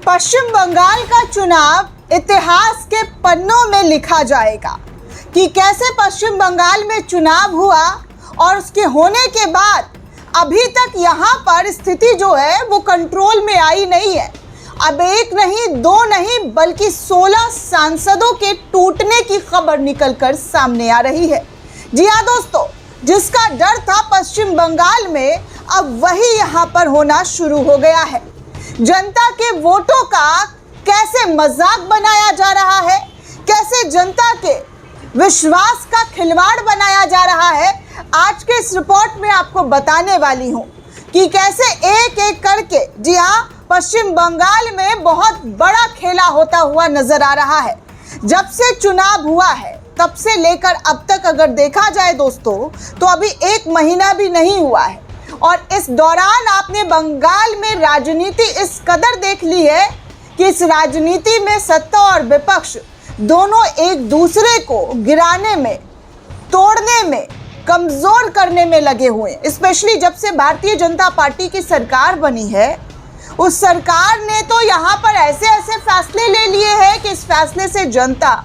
पश्चिम बंगाल का चुनाव इतिहास के पन्नों में लिखा जाएगा कि कैसे पश्चिम बंगाल में चुनाव हुआ और उसके होने के बाद अभी तक यहाँ पर स्थिति जो है वो कंट्रोल में आई नहीं है। अब एक नहीं दो नहीं बल्कि 16 सांसदों के टूटने की खबर निकलकर सामने आ रही है। जी हाँ दोस्तों, जिसका डर था पश्चिम बंगाल में अब वही यहाँ पर होना शुरू हो गया है। जनता के वोटों का कैसे मजाक बनाया जा रहा है, कैसे जनता के विश्वास का खिलवाड़ बनाया जा रहा है, आज के इस रिपोर्ट में आपको बताने वाली हूँ कि कैसे एक एक करके, जी हाँ, पश्चिम बंगाल में बहुत बड़ा खेला होता हुआ नजर आ रहा है। जब से चुनाव हुआ है तब से लेकर अब तक अगर देखा जाए दोस्तों तो अभी 1 महीना भी नहीं हुआ है और इस दौरान आपने बंगाल में राजनीति इस कदर देख ली है कि इस राजनीति में सत्ता और विपक्ष दोनों एक दूसरे को गिराने में, तोड़ने में, कमजोर करने में लगे हुए हैं। स्पेशली जब से भारतीय जनता पार्टी की सरकार बनी है, उस सरकार ने तो यहाँ पर ऐसे ऐसे फैसले ले लिए हैं कि इस फैसले से जनता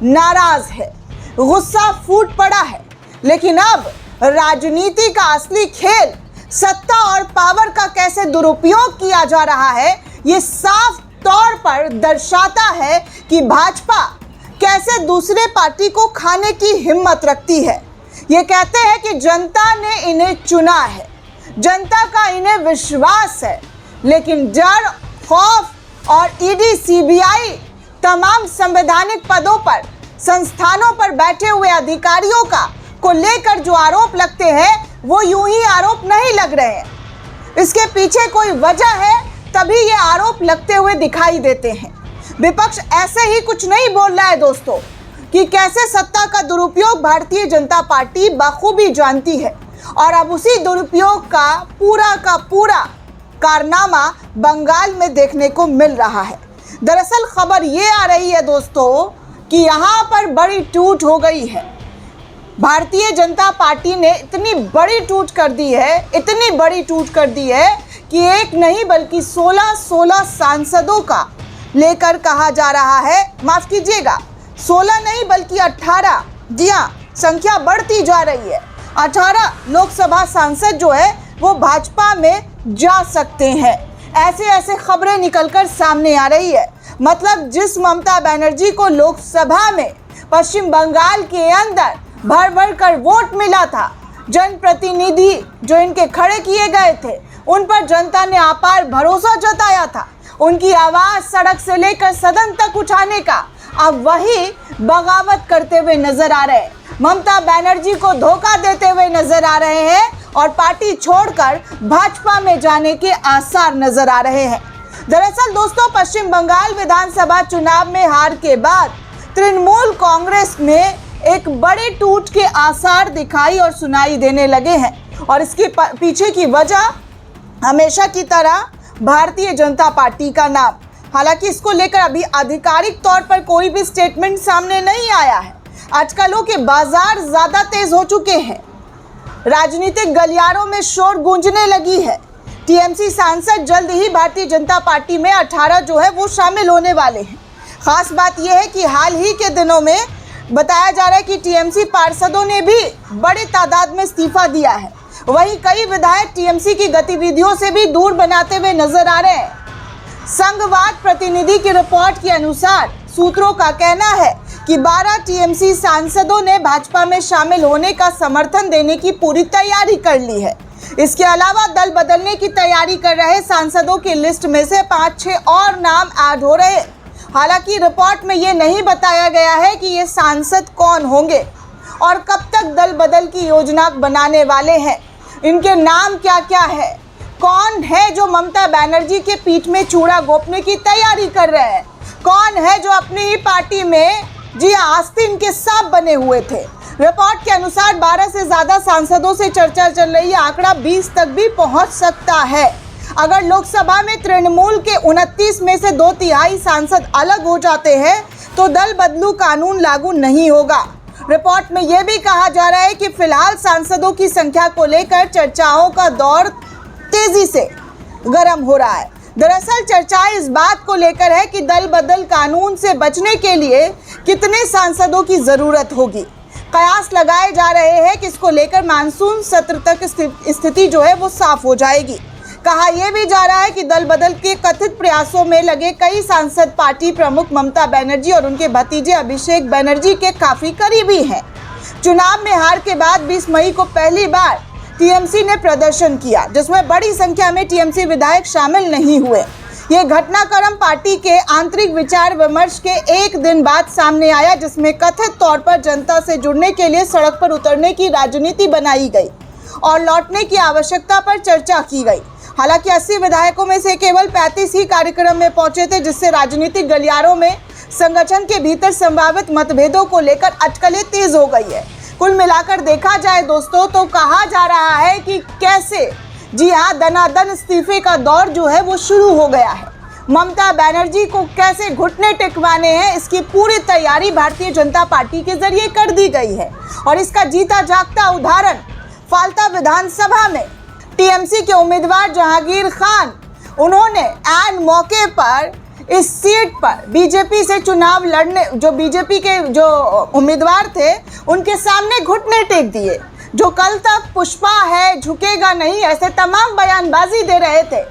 नाराज है, गुस्सा फूट पड़ा है। लेकिन अब राजनीति का असली खेल सत्ता और पावर का कैसे दुरुपयोग किया जा रहा है, ये साफ तौर पर दर्शाता है कि भाजपा कैसे दूसरे पार्टी को खाने की हिम्मत रखती है। ये कहते हैं कि जनता ने इन्हें चुना है, जनता का इन्हें विश्वास है, लेकिन डर, खौफ और ईडी, सीबीआई तमाम संवैधानिक पदों पर, संस्थानों पर बैठे हुए अधिकारियों को लेकर जो आरोप लगते हैं वो यूं ही आरोप नहीं लग रहे हैं। इसके पीछे कोई वजह है, तभी ये आरोप लगते हुए दिखाई देते हैं। विपक्ष ऐसे ही कुछ नहीं बोल रहा है दोस्तों कि कैसे सत्ता का दुरुपयोग भारतीय जनता पार्टी बखूबी जानती है और अब उसी दुरुपयोग का पूरा कारनामा बंगाल में देखने को मिल रहा है। दरअसल खबर ये आ रही है दोस्तों कि यहाँ पर बड़ी टूट हो गई है। भारतीय जनता पार्टी ने इतनी बड़ी टूट कर दी है कि एक नहीं बल्कि 16 सांसदों का लेकर कहा जा रहा है, माफ कीजिएगा 16 नहीं बल्कि 18, जी हाँ, संख्या बढ़ती जा रही है। 18 लोकसभा सांसद जो है वो भाजपा में जा सकते हैं। ऐसे खबरें निकलकर सामने आ रही है। मतलब जिस ममता बनर्जी को लोकसभा में पश्चिम बंगाल के अंदर भर कर वोट मिला था, जनप्रतिनिधि जो इनके खड़े किए गए थे उन पर जनता ने अपार भरोसा जताया था, उनकी आवाज सड़क से लेकर सदन तक उठाने का, अब वही बगावत करते हुए नजर आ रहे हैं, ममता बनर्जी को धोखा देते हुए नजर आ रहे हैं और पार्टी छोड़कर भाजपा में जाने के आसार नजर आ रहे हैं। दरअसल दोस्तों, पश्चिम बंगाल विधानसभा चुनाव में हार के बाद तृणमूल कांग्रेस में एक बड़े टूट के आसार दिखाई और सुनाई देने लगे हैं और इसके पीछे की वजह हमेशा की तरह भारतीय जनता पार्टी का नाम। हालांकि इसको लेकर अभी आधिकारिक तौर पर कोई भी स्टेटमेंट सामने नहीं आया है। आजकलों के बाजार ज्यादा तेज हो चुके हैं, राजनीतिक गलियारों में शोर गूंजने लगी है। टीएमसी सांसद जल्द ही भारतीय जनता पार्टी में 18 जो है वो शामिल होने वाले हैं। खास बात यह है कि हाल ही के दिनों में बताया जा रहा है कि टीएमसी पार्षदों ने भी बड़ी तादाद में इस्तीफा दिया है। वहीं कई विधायक टीएमसी की गतिविधियों से भी दूर बनाते हुए नजर आ रहे हैं। संघवाद प्रतिनिधि की रिपोर्ट के अनुसार सूत्रों का कहना है कि 12 टीएमसी सांसदों ने भाजपा में शामिल होने का समर्थन देने की पूरी तैयारी कर ली है। इसके अलावा दल बदलने की तैयारी कर रहे सांसदों की लिस्ट में से 5-6 और नाम ऐड हो रहे हैं। हालांकि रिपोर्ट में ये नहीं बताया गया है कि ये सांसद कौन होंगे और कब तक दल बदल की योजना बनाने वाले हैं, इनके नाम क्या क्या है, कौन है जो ममता बनर्जी के पीठ में चूड़ा गोपने की तैयारी कर रहे हैं, कौन है जो अपनी ही पार्टी में, जी आस्तीन के सांप बने हुए थे। रिपोर्ट के अनुसार 12 से ज्यादा सांसदों से चर्चा चल रही है, आंकड़ा 20 तक भी पहुंच सकता है। अगर लोकसभा में तृणमूल के 29 में से 2/3 सांसद अलग हो जाते हैं तो दल बदलू कानून लागू नहीं होगा। रिपोर्ट में यह भी कहा जा रहा है कि फिलहाल सांसदों की संख्या को लेकर चर्चाओं का दौर तेजी से गर्म हो रहा है। दरअसल चर्चा इस बात को लेकर है कि दल बदल कानून से बचने के लिए कितने सांसदों की जरूरत होगी। कयास लगाए जा रहे हैं कि इसको लेकर मानसून सत्र तक स्थिति जो है वो साफ हो जाएगी। कहा यह भी जा रहा है कि दल बदल के कथित प्रयासों में लगे कई सांसद पार्टी प्रमुख ममता बनर्जी और उनके भतीजे अभिषेक बनर्जी के काफी करीबी हैं। चुनाव में हार के बाद 20 मई को पहली बार टीएमसी ने प्रदर्शन किया, जिसमें बड़ी संख्या में टीएमसी विधायक शामिल नहीं हुए। ये घटनाक्रम पार्टी के आंतरिक विचार विमर्श के एक दिन बाद सामने आया, जिसमें कथित तौर पर जनता से जुड़ने के लिए सड़क पर उतरने की राजनीति बनाई गई और लौटने की आवश्यकता पर चर्चा की गई। हालांकि 80 विधायकों में से केवल 35 ही कार्यक्रम में पहुंचे थे, जिससे राजनीतिक गलियारों में संगठन के भीतर संभावित मतभेदों को लेकर अटकलें तेज हो गई है। कुल मिलाकर देखा जाए दोस्तों तो कहा जा रहा है कि कैसे, जी हाँ, दनादन इस्तीफे का दौर जो है वो शुरू हो गया है। ममता बनर्जी को कैसे घुटने टिकवाने हैं, इसकी पूरी तैयारी भारतीय जनता पार्टी के जरिए कर दी गई है। और इसका जीता जागता उदाहरण फाल्ता विधानसभा में टीएमसी के उम्मीदवार जहांगीर खान, उन्होंने ऐन मौके पर इस सीट पर बीजेपी से चुनाव लड़ने, जो बीजेपी के जो उम्मीदवार थे उनके सामने घुटने टेक दिए। जो कल तक पुष्पा है, झुकेगा नहीं, ऐसे तमाम बयानबाजी दे रहे थे,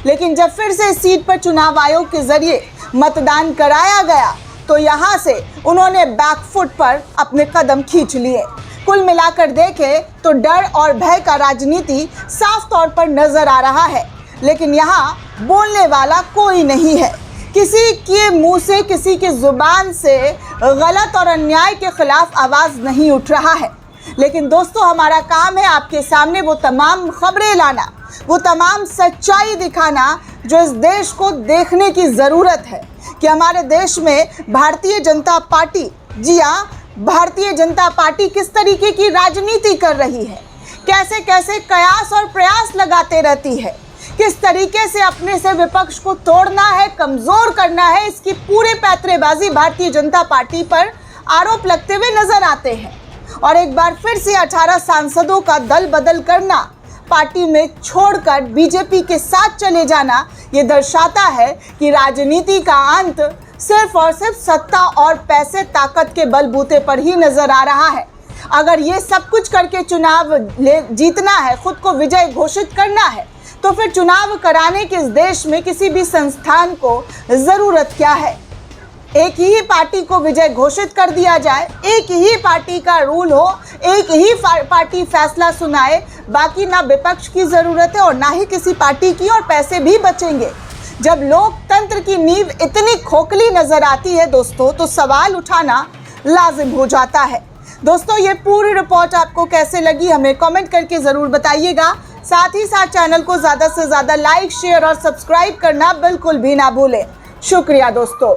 लेकिन जब फिर से इस सीट पर चुनाव आयोग के जरिए मतदान कराया गया तो यहाँ से उन्होंने बैकफुट पर अपने कदम खींच लिए। कुल मिलाकर देखें तो डर और भय का राजनीति साफ तौर पर नजर आ रहा है, लेकिन यहाँ बोलने वाला कोई नहीं है। किसी के मुंह से, किसी की जुबान से गलत और अन्याय के खिलाफ आवाज नहीं उठ रहा है। लेकिन दोस्तों, हमारा काम है आपके सामने वो तमाम खबरें लाना, वो तमाम सच्चाई दिखाना जो इस देश को देखने की ज़रूरत है कि हमारे देश में भारतीय जनता पार्टी, जी हाँ, भारतीय जनता पार्टी किस तरीके की राजनीति कर रही है, कैसे कैसे कयास और प्रयास लगाते रहती है, किस तरीके से अपने से विपक्ष को तोड़ना है, कमज़ोर करना है। इसकी पूरे पैंतरेबाजी भारतीय जनता पार्टी पर आरोप लगते हुए नजर आते हैं। और एक बार फिर से 18 सांसदों का दल बदल करना, पार्टी में छोड़कर बीजेपी के साथ चले जाना, ये दर्शाता है कि राजनीति का अंत सिर्फ और सिर्फ सत्ता और पैसे, ताकत के बलबूते पर ही नजर आ रहा है। अगर ये सब कुछ करके चुनाव जीतना है, खुद को विजय घोषित करना है, तो फिर चुनाव कराने के इस देश में किसी भी संस्थान को ज़रूरत क्या है। एक ही पार्टी को विजय घोषित कर दिया जाए, एक ही पार्टी का रूल हो, एक ही पार्टी फैसला सुनाए, बाकी ना विपक्ष की ज़रूरत है और ना ही किसी पार्टी की, और पैसे भी बचेंगे। जब लोकतंत्र की नींव इतनी खोखली नज़र आती है दोस्तों, तो सवाल उठाना लाजिम हो जाता है। दोस्तों, ये पूरी रिपोर्ट आपको कैसे लगी हमें कमेंट करके ज़रूर बताइएगा। साथ ही साथ चैनल को ज़्यादा से ज़्यादा लाइक, शेयर और सब्सक्राइब करना बिल्कुल भी ना भूलें। शुक्रिया दोस्तों।